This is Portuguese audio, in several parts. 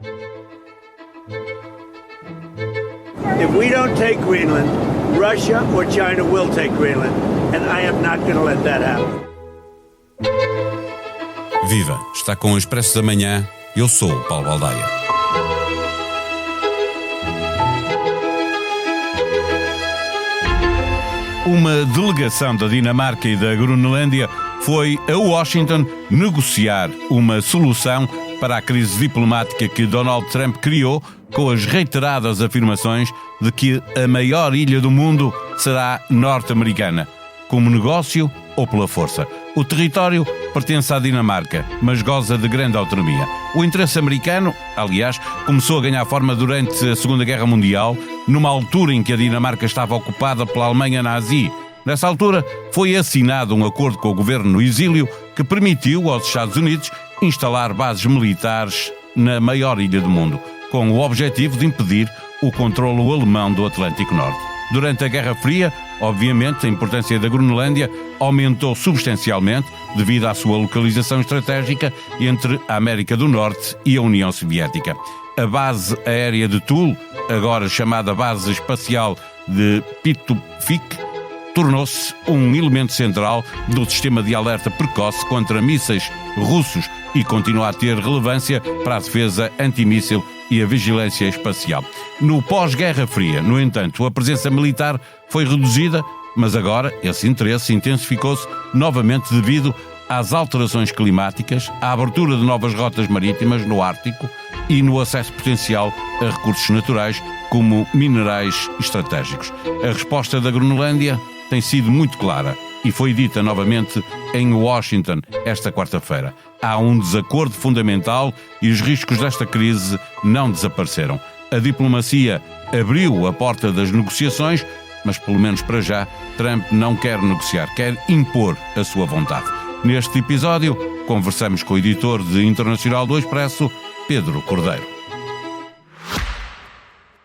If we don't take Greenland, Russia or China will take Greenland, and I am not going to let that happen. Viva! Está com o Expresso da Manhã. Eu sou o Paulo Baldaia. Uma delegação da Dinamarca e da Groenlândia foi a Washington negociar uma solução para a crise diplomática que Donald Trump criou, com as reiteradas afirmações de que a maior ilha do mundo será norte-americana, como negócio ou pela força. O território pertence à Dinamarca, mas goza de grande autonomia. O interesse americano, aliás, começou a ganhar forma durante a Segunda Guerra Mundial, numa altura em que a Dinamarca estava ocupada pela Alemanha nazi. Nessa altura, foi assinado um acordo com o governo no exílio que permitiu aos Estados Unidos instalar bases militares na maior ilha do mundo, com o objetivo de impedir o controlo alemão do Atlântico Norte. Durante a Guerra Fria, obviamente, a importância da Groenlândia aumentou substancialmente devido à sua localização estratégica entre a América do Norte e a União Soviética. A base aérea de Thule, agora chamada Base Espacial de Pituffik, tornou-se um elemento central do sistema de alerta precoce contra mísseis russos e continua a ter relevância para a defesa antimíssil e a vigilância espacial. No pós-Guerra Fria, no entanto, a presença militar foi reduzida, mas agora esse interesse intensificou-se novamente devido às alterações climáticas, à abertura de novas rotas marítimas no Ártico e no acesso potencial a recursos naturais como minerais estratégicos. A resposta da Groenlândia tem sido muito clara e foi dita novamente em Washington esta quarta-feira. Há um desacordo fundamental e os riscos desta crise não desapareceram. A diplomacia abriu a porta das negociações, mas pelo menos para já, Trump não quer negociar, quer impor a sua vontade. Neste episódio, conversamos com o editor de Internacional do Expresso, Pedro Cordeiro.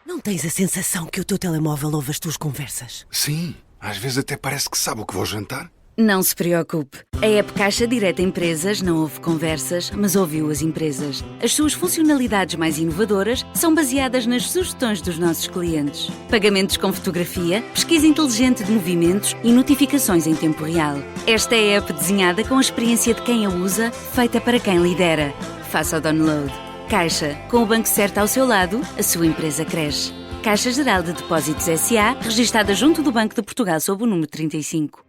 Não tens a sensação que o teu telemóvel ouve as tuas conversas? Sim, às vezes até parece que sabe o que vou jantar. Não se preocupe. A app Caixa Direta Empresas não ouve conversas, mas ouviu as empresas. As suas funcionalidades mais inovadoras são baseadas nas sugestões dos nossos clientes. Pagamentos com fotografia, pesquisa inteligente de movimentos e notificações em tempo real. Esta é a app desenhada com a experiência de quem a usa, feita para quem lidera. Faça o download. Caixa, com o banco certo ao seu lado, a sua empresa cresce. Caixa Geral de Depósitos S.A., registada junto do Banco de Portugal sob o número 35.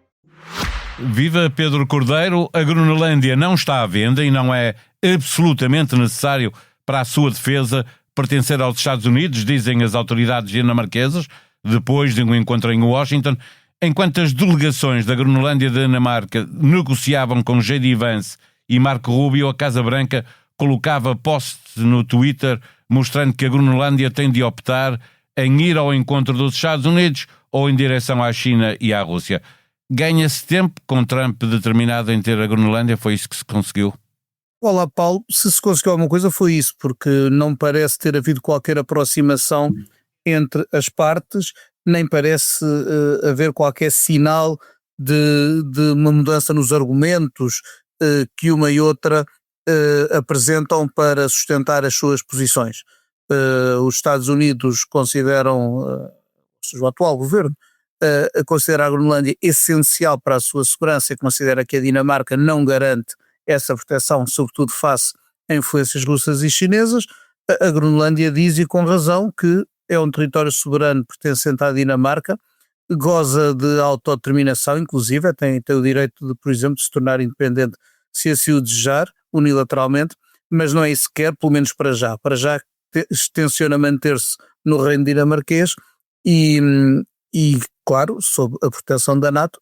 Viva Pedro Cordeiro, a Groenlândia não está à venda e não é absolutamente necessário para a sua defesa pertencer aos Estados Unidos, dizem as autoridades dinamarquesas, depois de um encontro em Washington, enquanto as delegações da Groenlândia e da Dinamarca negociavam com J.D. Vance e Marco Rubio, a Casa Branca colocava post no Twitter mostrando que a Groenlândia tem de optar em ir ao encontro dos Estados Unidos ou em direção à China e à Rússia. Ganha-se tempo com Trump determinado em ter a Groenlândia? Foi isso que se conseguiu? Olá, Paulo. Se conseguiu alguma coisa foi isso, porque não parece ter havido qualquer aproximação entre as partes, nem parece haver qualquer sinal de uma mudança nos argumentos que uma e outra apresentam para sustentar as suas posições. Os Estados Unidos consideram, ou seja, o atual governo, considera a Groenlândia essencial para a sua segurança e considera que a Dinamarca não garante essa proteção, sobretudo face a influências russas e chinesas. A Groenlândia diz, e com razão, que é um território soberano pertencente à Dinamarca, goza de autodeterminação, inclusive tem o direito de, por exemplo, de se tornar independente se assim o desejar, unilateralmente, mas não é isso que quer, pelo menos para já. Para já tenciona manter-se no reino dinamarquês e claro, sob a proteção da NATO,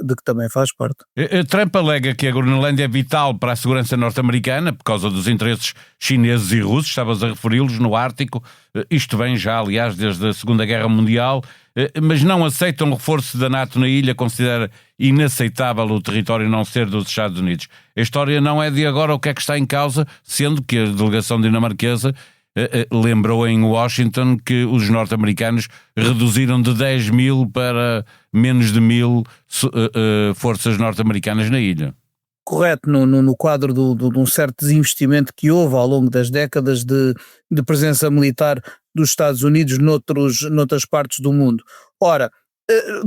de que também faz parte. Trump alega que a Groenlândia é vital para a segurança norte-americana por causa dos interesses chineses e russos, estavas a referi-los no Ártico, isto vem já, aliás, desde a Segunda Guerra Mundial, mas não aceita um reforço da NATO na ilha, considera inaceitável o território não ser dos Estados Unidos. A história não é de agora o que é que está em causa, sendo que a delegação dinamarquesa lembrou em Washington que os norte-americanos reduziram de 10 mil para menos de 1.000 forças norte-americanas na ilha. correto no quadro de um certo desinvestimento que houve ao longo das décadas de presença militar dos Estados Unidos noutras partes do mundo. Ora,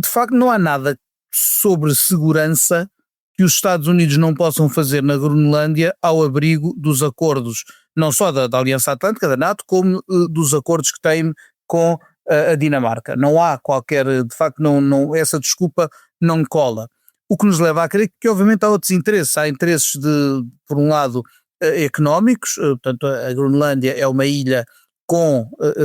de facto não há nada sobre segurança que os Estados Unidos não possam fazer na Groenlândia ao abrigo dos acordos, não só da Aliança Atlântica, da NATO, como dos acordos que têm com a Dinamarca. Não há qualquer, de facto, essa desculpa não cola. O que nos leva a crer que obviamente há outros interesses. Há interesses por um lado, económicos, portanto a Groenlândia é uma ilha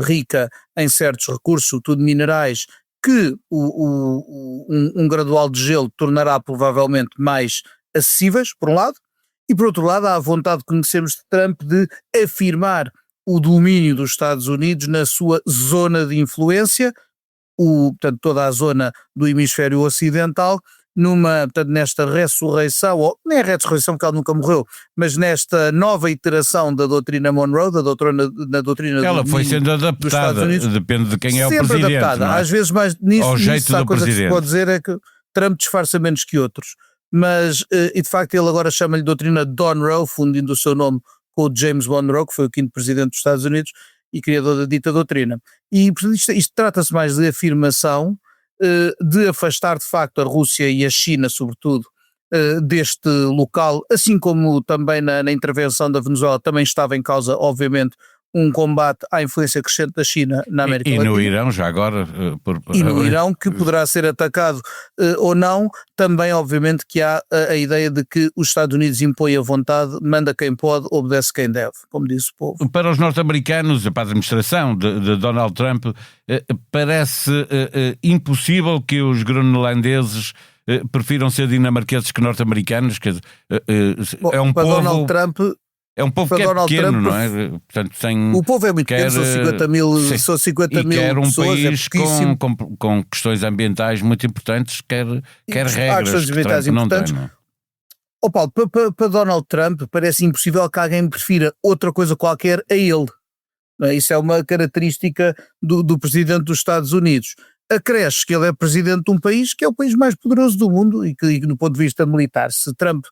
rica em certos recursos, sobretudo minerais, que um gradual degelo tornará provavelmente mais acessíveis, por um lado, e por outro lado há a vontade que conhecemos de Trump de afirmar o domínio dos Estados Unidos na sua zona de influência, portanto toda a zona do hemisfério ocidental, portanto, nesta ressurreição, ou nem a ressurreição porque ela nunca morreu, mas nesta nova iteração da doutrina Monroe, da doutrina Ela foi sendo adaptada, depende de quem é o presidente. Adaptada. Não é? Às vezes mais nisso, ao jeito a do coisa presidente. que se pode dizer é que Trump disfarça menos que outros, mas e de facto ele agora chama-lhe doutrina Monroe, fundindo o seu nome com o James Monroe, que foi o quinto presidente dos Estados Unidos e criador da dita doutrina. E portanto, isto trata-se mais de afirmação, de afastar de facto a Rússia e a China, sobretudo, deste local, assim como também na intervenção da Venezuela também estava em causa, obviamente, um combate à influência crescente da China na América Latina. E no Irão, já agora... E no Irão, que poderá ser atacado ou não, também obviamente que há a ideia de que os Estados Unidos impõem a vontade, manda quem pode, obedece quem deve, como disse o povo. Para os norte-americanos, para a administração de Donald Trump, parece impossível que os groenlandeses prefiram ser dinamarqueses que norte-americanos. Quer dizer, é um para povo... Donald Trump... É um povo que é pequeno, Trump, não é? Portanto, o povo é muito pequeno, são 50 mil pessoas, quer um pessoas, país com questões ambientais muito importantes, quer regras que Trump não tem. Não é? Paulo, para Donald Trump parece impossível que alguém prefira outra coisa qualquer a ele. Não é? Isso é uma característica do presidente dos Estados Unidos. Acresce que ele é presidente de um país que é o país mais poderoso do mundo e que, do ponto de vista militar, se Trump,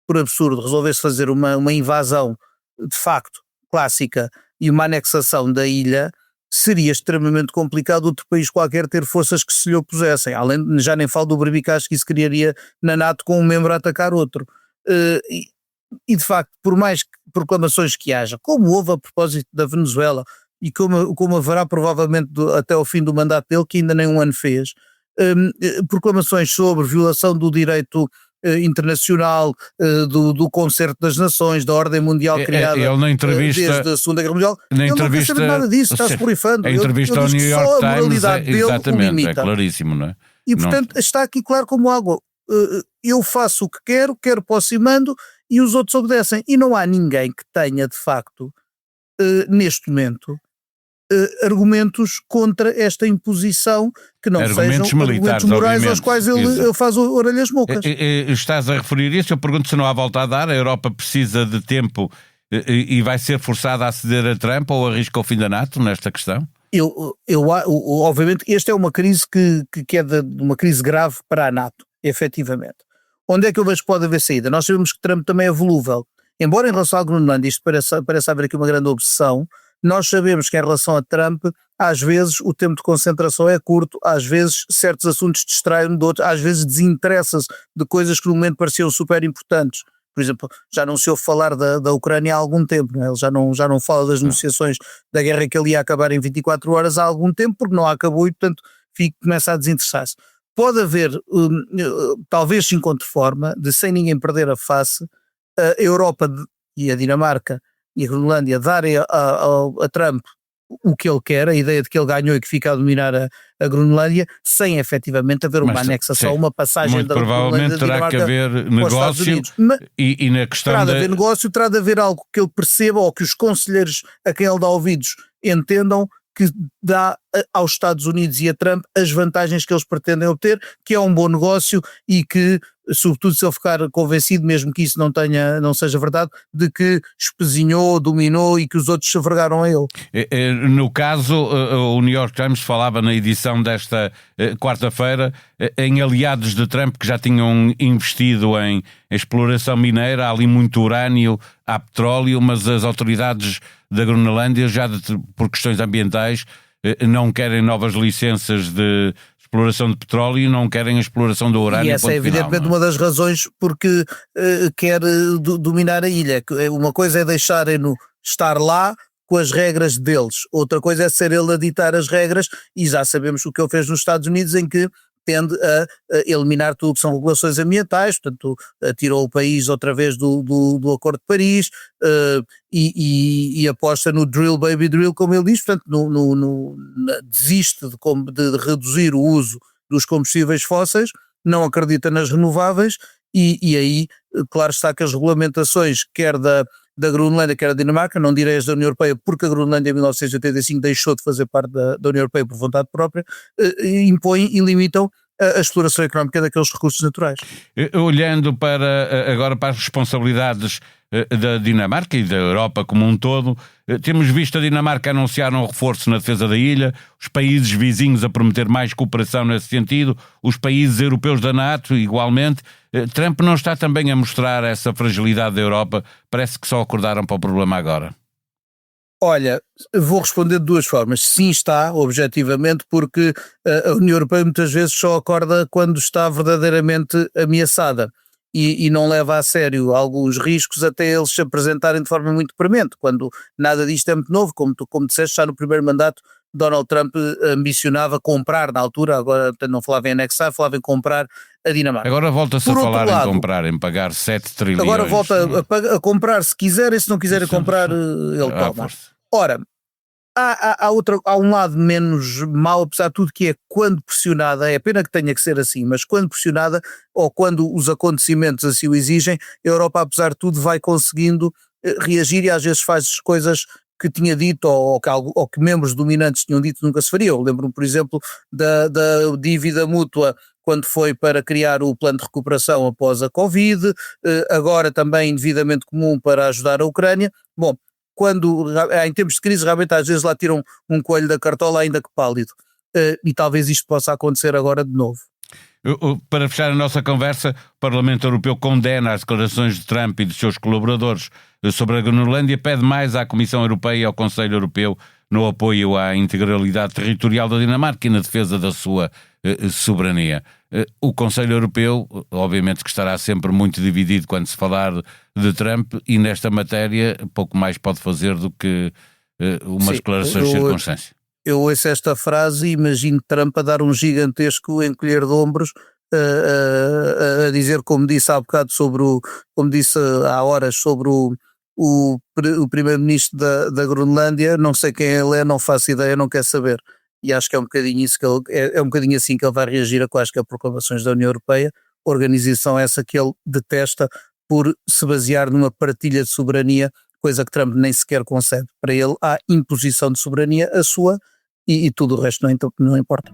por absurdo, resolvesse fazer uma invasão de facto clássica e uma anexação da ilha, seria extremamente complicado outro país qualquer ter forças que se lhe opusessem. Além, já nem falo do berbicacho que isso criaria na NATO com um membro a atacar outro. E de facto, por mais proclamações que haja, como houve a propósito da Venezuela e como haverá provavelmente até ao fim do mandato dele, que ainda nem um ano fez, proclamações sobre violação do direito internacional, do Concerto das Nações, da ordem mundial criada ele na entrevista, desde a Segunda Guerra Mundial, na ele não quer saber nada disso, está-se borrifando. A entrevista ao New York Times exatamente, é claríssimo, não é? E portanto está aqui claro como água, eu faço o que quero posso e mando, e os outros obedecem, e não há ninguém que tenha de facto, neste momento, argumentos contra esta imposição que não sejam argumentos morais aos quais ele faz orelhas mocas. Estás a referir isso, eu pergunto se não há volta a dar, a Europa precisa de tempo e vai ser forçada a ceder a Trump ou arrisca o fim da NATO nesta questão? Obviamente esta é uma crise que é uma crise grave para a NATO, efetivamente. Onde é que eu vejo que pode haver saída? Nós sabemos que Trump também é volúvel, embora em relação à Groenlândia isto parece haver aqui uma grande obsessão. Nós sabemos que em relação a Trump, às vezes o tempo de concentração é curto, às vezes certos assuntos distraem de outros, às vezes desinteressa-se de coisas que no momento pareciam super importantes. Por exemplo, já não se ouve falar da Ucrânia há algum tempo, não é? Ele já não fala das negociações da guerra que ele ia acabar em 24 horas há algum tempo, porque não acabou e portanto começa a desinteressar-se. Pode haver, talvez se encontre forma de, sem ninguém perder a face, a Europa e a Dinamarca e a Groenlândia darem a Trump o que ele quer, a ideia de que ele ganhou e que fica a dominar a Groenlândia, sem efetivamente haver uma anexação, uma passagem da Groenlândia da Dinamarca. Provavelmente terá que haver negócio e na questão terá de haver negócio, terá de haver algo que ele perceba ou que os conselheiros a quem ele dá ouvidos entendam que dá aos Estados Unidos e a Trump as vantagens que eles pretendem obter, que é um bom negócio e que sobretudo se ele ficar convencido, mesmo que isso não seja verdade, de que espezinhou, dominou e que os outros se avergaram a ele. No caso, o New York Times falava na edição desta quarta-feira em aliados de Trump que já tinham investido em exploração mineira, há ali muito urânio, há petróleo, mas as autoridades da Groenlândia, por questões ambientais, não querem novas licenças de exploração de petróleo e não querem a exploração do urânio. E essa é evidentemente uma das razões porque quer dominar a ilha. Uma coisa é deixarem-no estar lá com as regras deles, outra coisa é ser ele a ditar as regras, e já sabemos o que ele fez nos Estados Unidos, em que tende a eliminar tudo o que são regulações ambientais, portanto tirou o país outra vez do Acordo de Paris, e aposta no drill baby drill, como ele diz, portanto desiste de reduzir o uso dos combustíveis fósseis, não acredita nas renováveis, e aí claro está que as regulamentações quer da Groenlândia, quer da Dinamarca, não direi as da União Europeia, porque a Groenlândia em 1985 deixou de fazer parte da União Europeia por vontade própria, impõem e limitam a exploração económica daqueles recursos naturais. Olhando agora para as responsabilidades da Dinamarca e da Europa como um todo, temos visto a Dinamarca anunciar um reforço na defesa da ilha, os países vizinhos a prometer mais cooperação nesse sentido, os países europeus da NATO igualmente. Trump não está também a mostrar essa fragilidade da Europa? Parece que só acordaram para o problema agora. Olha, vou responder de duas formas. Sim, está, objetivamente, porque a União Europeia muitas vezes só acorda quando está verdadeiramente ameaçada e não leva a sério alguns riscos até eles se apresentarem de forma muito premente, quando nada disto é muito novo, como disseste, já no primeiro mandato Donald Trump ambicionava comprar na altura, agora não falava em anexar, falava em comprar a Dinamarca. Agora volta-se a falar em comprar, em pagar 7 trilhões. Agora volta a comprar se quiser, e se não quiserem comprar, ele toma. Ora, há um lado menos mau, apesar de tudo, que é quando pressionada, é pena que tenha que ser assim, mas quando pressionada, ou quando os acontecimentos assim o exigem, a Europa, apesar de tudo, vai conseguindo reagir e às vezes faz coisas que tinha dito ou que membros dominantes tinham dito nunca se faria. Eu lembro-me, por exemplo, da dívida mútua quando foi para criar o plano de recuperação após a Covid, agora também devidamente comum para ajudar a Ucrânia. Bom, quando em tempos de crise realmente às vezes lá tiram um coelho da cartola ainda que pálido, e talvez isto possa acontecer agora de novo. Para fechar a nossa conversa, o Parlamento Europeu condena as declarações de Trump e dos seus colaboradores sobre a Groenlândia, pede mais à Comissão Europeia e ao Conselho Europeu no apoio à integralidade territorial da Dinamarca e na defesa da sua soberania. O Conselho Europeu, obviamente que estará sempre muito dividido quando se falar de Trump, e nesta matéria pouco mais pode fazer do que umas declarações de circunstância. Eu ouço esta frase e imagino Trump a dar um gigantesco encolher de ombros, a dizer, como disse há bocado como disse há horas sobre o primeiro-ministro da Groenlândia, não sei quem ele é, não faço ideia, não quer saber. E acho que é um bocadinho isso é um bocadinho assim que ele vai reagir a quaisquer proclamações da União Europeia, organização essa que ele detesta por se basear numa partilha de soberania, coisa que Trump nem sequer concede. Para ele há imposição de soberania, a sua, e tudo o resto não importa.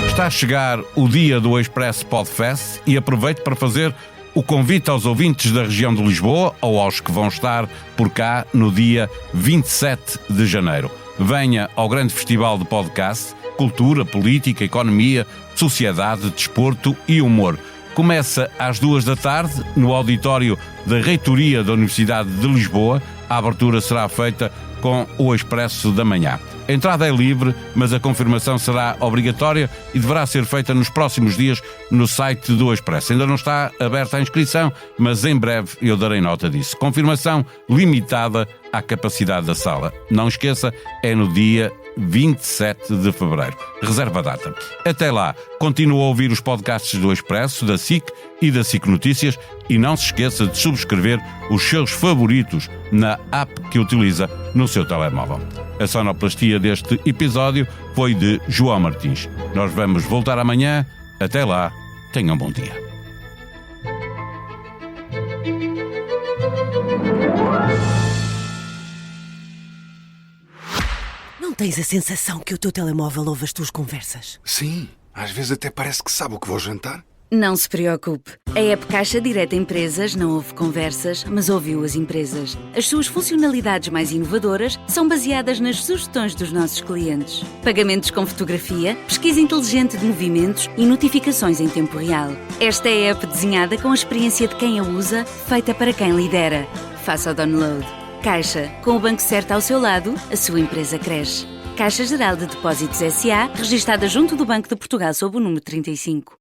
Está a chegar o dia do Expresso Podfest e aproveito para fazer o convite aos ouvintes da região de Lisboa ou aos que vão estar por cá no dia 27 de janeiro. Venha ao grande festival de podcast, cultura, política, economia, sociedade, desporto e humor. Começa às 14h no auditório da Reitoria da Universidade de Lisboa. A abertura será feita com o Expresso da Manhã. A entrada é livre, mas a confirmação será obrigatória e deverá ser feita nos próximos dias no site do Expresso. Ainda não está aberta a inscrição, mas em breve eu darei nota disso. Confirmação limitada à capacidade da sala. Não esqueça, é no dia 27 de fevereiro. Reserva a data. Até lá, continua a ouvir os podcasts do Expresso, da SIC e da SIC Notícias e não se esqueça de subscrever os seus favoritos na app que utiliza no seu telemóvel. A sonoplastia deste episódio foi de João Martins. Nós vamos voltar amanhã. Até lá, tenham um bom dia. Não tens a sensação que o teu telemóvel ouve as tuas conversas? Sim, às vezes até parece que sabe o que vou jantar. Não se preocupe. A app Caixa Direta Empresas não ouve conversas, mas ouviu as empresas. As suas funcionalidades mais inovadoras são baseadas nas sugestões dos nossos clientes. Pagamentos com fotografia, pesquisa inteligente de movimentos e notificações em tempo real. Esta é a app desenhada com a experiência de quem a usa, feita para quem lidera. Faça o download. Caixa, com o banco certo ao seu lado, a sua empresa cresce. Caixa Geral de Depósitos S.A., registada junto do Banco de Portugal sob o número 35.